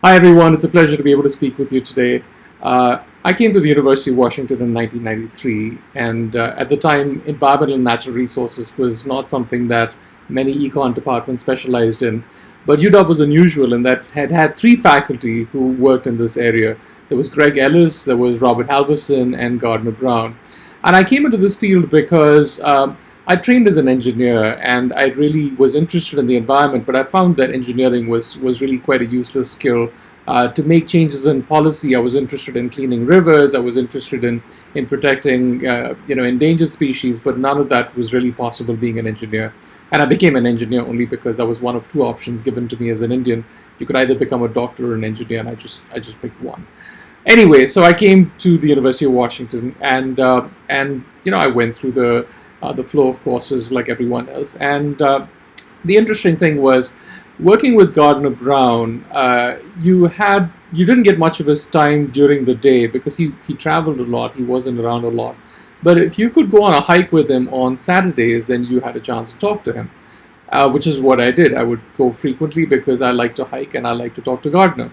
Hi everyone, it's a pleasure to be able to speak with you today. I came to the University of Washington in 1993, and at the time, environmental and natural resources was not something that many econ departments specialized in. But UW was unusual in that it had three faculty who worked in this area. There was Greg Ellis, there was Robert Halverson, and Gardner Brown. And I came into this field because I trained as an engineer and I really was interested in the environment, but I found that engineering was really quite a useless skill. To make changes in policy, I was interested in cleaning rivers, I was interested in protecting endangered species, but none of that was really possible being an engineer. And I became an engineer only because that was one of two options given to me as an Indian. You could either become a doctor or an engineer, and I just picked one. Anyway, so I came to the University of Washington, and I went through the flow of courses like everyone else. And the interesting thing was, working with Gardner Brown, you didn't get much of his time during the day because he traveled a lot, he wasn't around a lot. But if you could go on a hike with him on Saturdays, then you had a chance to talk to him, which is what I did. I would go frequently because I like to hike and I like to talk to Gardner.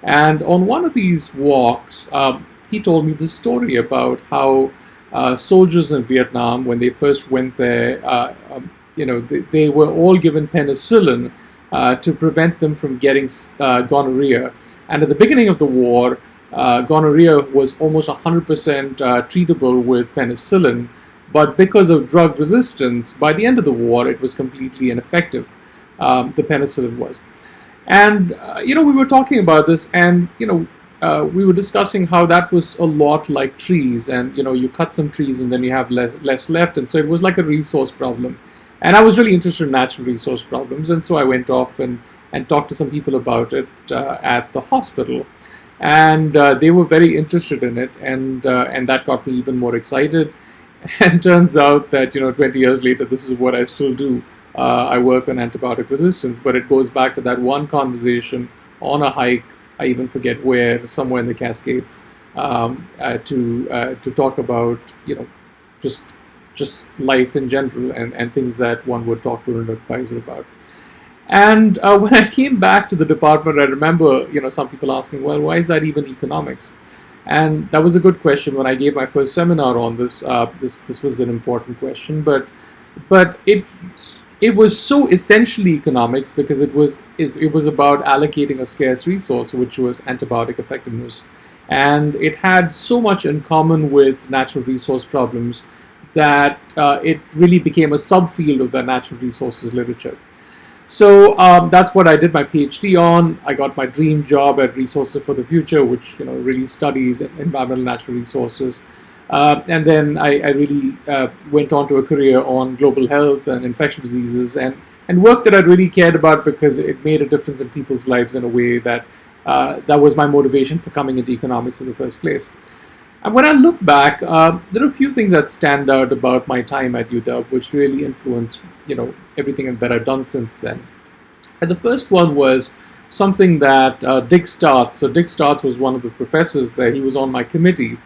And on one of these walks, he told me this story about how soldiers in Vietnam, when they first went there, they were all given penicillin to prevent them from getting gonorrhea. And at the beginning of the war, gonorrhea was almost 100% treatable with penicillin, but because of drug resistance, by the end of the war, it was completely ineffective. The penicillin was. And, we were talking about this, and, we were discussing how that was a lot like trees, and you cut some trees and then you have less left, and so it was like a resource problem. And I was really interested in natural resource problems, and so I went off and talked to some people about it at the hospital, and they were very interested in it, and that got me even more excited. And turns out that 20 years later, this is what I still do. I work on antibiotic resistance, but it goes back to that one conversation on a hike. I even forget where, somewhere in the Cascades, to talk about just life in general and things that one would talk to an advisor about. And when I came back to the department, I remember some people asking, well, why is that even economics? And that was a good question. When I gave my first seminar on this, this was an important question, but it was so essentially economics because it was about allocating a scarce resource, which was antibiotic effectiveness. And it had so much in common with natural resource problems that it really became a subfield of the natural resources literature. So that's what I did my PhD on. I got my dream job at Resources for the Future, which really studies environmental natural resources. And then I really went on to a career on global health and infectious diseases and work that I really cared about because it made a difference in people's lives in a way that that was my motivation for coming into economics in the first place. And when I look back, there are a few things that stand out about my time at UW, which really influenced everything that I've done since then. And the first one was something that Dick Starts. So Dick Starts was one of the professors there. He was on my committee.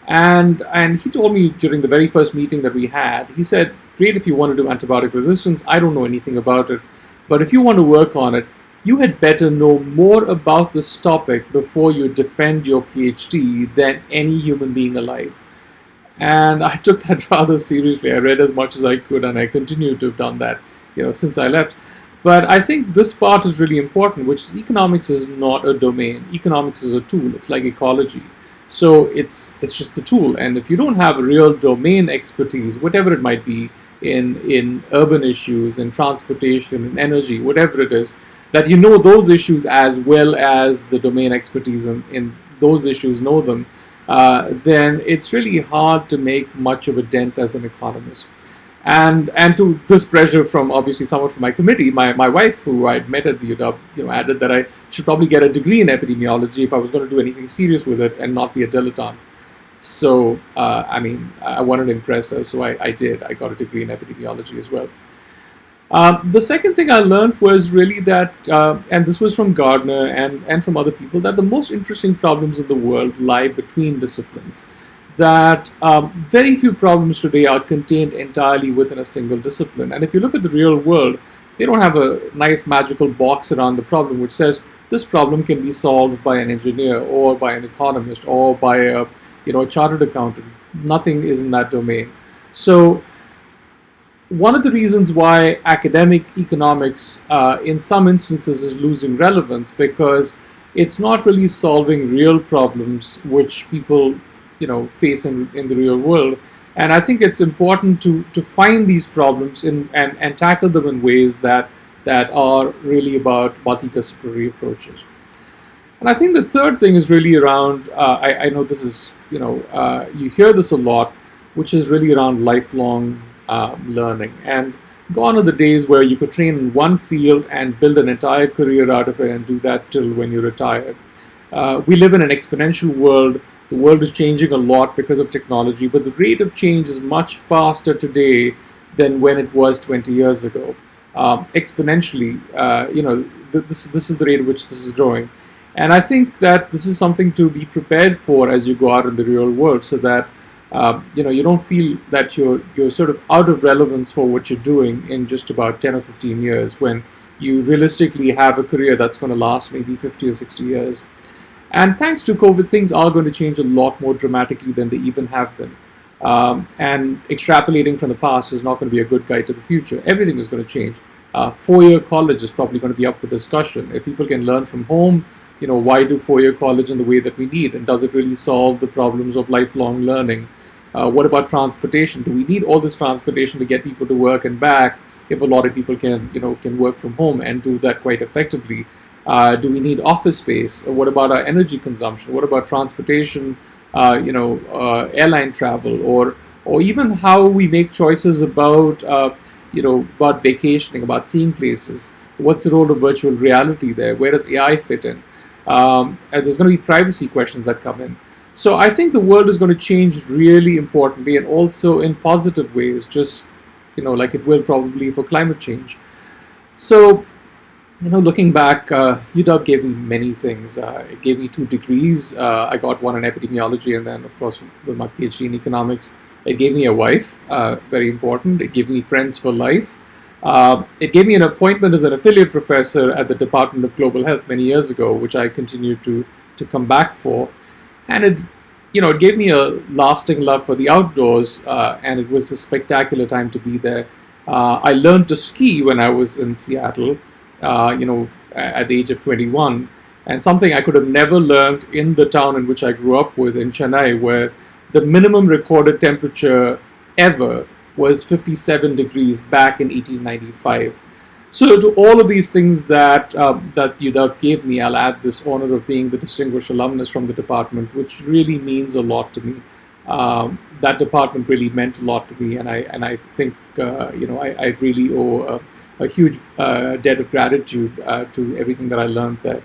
And he told me during the very first meeting that we had, he said, great if you want to do antibiotic resistance. I don't know anything about it. But if you want to work on it, you had better know more about this topic before you defend your PhD than any human being alive. And I took that rather seriously. I read as much as I could, and I continue to have done that, since I left. But I think this part is really important, which is economics is not a domain. Economics is a tool. It's like ecology. So it's just the tool. And if you don't have a real domain expertise, whatever it might be, in urban issues, in transportation, in energy, whatever it is, that those issues as well as the domain expertise in those issues, know them, then it's really hard to make much of a dent as an economist. And to this pressure from obviously someone from my committee, my wife, who I'd met at the UW, added that I should probably get a degree in epidemiology if I was going to do anything serious with it and not be a dilettante. So, I wanted to impress her, so I did. I got a degree in epidemiology as well. The second thing I learned was really that, and this was from Gardner and from other people, that the most interesting problems in the world lie between disciplines. That very few problems today are contained entirely within a single discipline. And if you look at the real world, they don't have a nice magical box around the problem which says, this problem can be solved by an engineer or by an economist or by a chartered accountant. Nothing is in that domain. So one of the reasons why academic economics in some instances is losing relevance, because it's not really solving real problems which people face in the real world. And I think it's important to find these problems and tackle them in ways that are really about multidisciplinary approaches. And I think the third thing is really around, I know this is, you hear this a lot, which is really around lifelong learning. And gone are the days where you could train in one field and build an entire career out of it and do that till when you're retired. We live in an exponential world. The world is changing a lot because of technology, but the rate of change is much faster today than when it was 20 years ago. Exponentially, this is the rate at which this is growing. And I think that this is something to be prepared for as you go out in the real world, so that you don't feel that you're sort of out of relevance for what you're doing in just about 10 or 15 years, when you realistically have a career that's going to last maybe 50 or 60 years. And thanks to COVID, things are going to change a lot more dramatically than they even have been. And extrapolating from the past is not going to be a good guide to the future. Everything is going to change. Four-year college is probably going to be up for discussion. If people can learn from home, why do four-year college in the way that we need? And does it really solve the problems of lifelong learning? What about transportation? Do we need all this transportation to get people to work and back if a lot of people can work from home and do that quite effectively? Do we need office space? What about our energy consumption? What about transportation, airline travel, or even how we make choices about, about vacationing, about seeing places? What's the role of virtual reality there? Where does AI fit in? And there's going to be privacy questions that come in. So I think the world is going to change really importantly, and also in positive ways, just, like it will probably for climate change. So, looking back, UW gave me many things. It gave me 2 degrees. I got one in epidemiology, and then, of course, my PhD in economics. It gave me a wife, very important. It gave me friends for life. It gave me an appointment as an affiliate professor at the Department of Global Health many years ago, which I continued to come back for. And it gave me a lasting love for the outdoors, and it was a spectacular time to be there. I learned to ski when I was in Seattle. At the age of 21, and something I could have never learned in the town in which I grew up with, in Chennai, where the minimum recorded temperature ever was 57 degrees back in 1895. So to all of these things that UW gave me, I'll add this honor of being the distinguished alumnus from the department, which really means a lot to me. That department really meant a lot to me, and I think I really owe a huge debt of gratitude to everything that I learned there.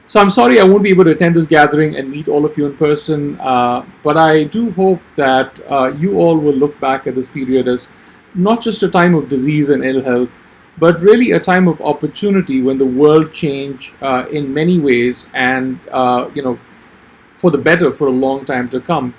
So I'm sorry I won't be able to attend this gathering and meet all of you in person, but I do hope that you all will look back at this period as not just a time of disease and ill health, but really a time of opportunity when the world changed in many ways, and for the better for a long time to come.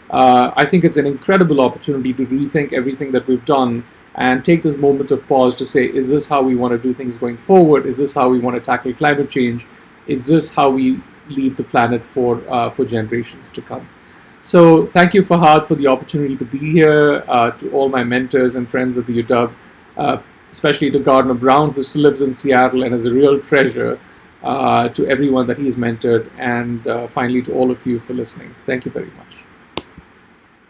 I think it's an incredible opportunity to rethink everything that we've done and take this moment of pause to say, is this how we want to do things going forward? Is this how we want to tackle climate change? Is this how we leave the planet for generations to come? So thank you, Fahad, for the opportunity to be here, to all my mentors and friends at the UW, especially to Gardner Brown, who still lives in Seattle and is a real treasure, to everyone that he's mentored, and finally to all of you for listening. Thank you very much.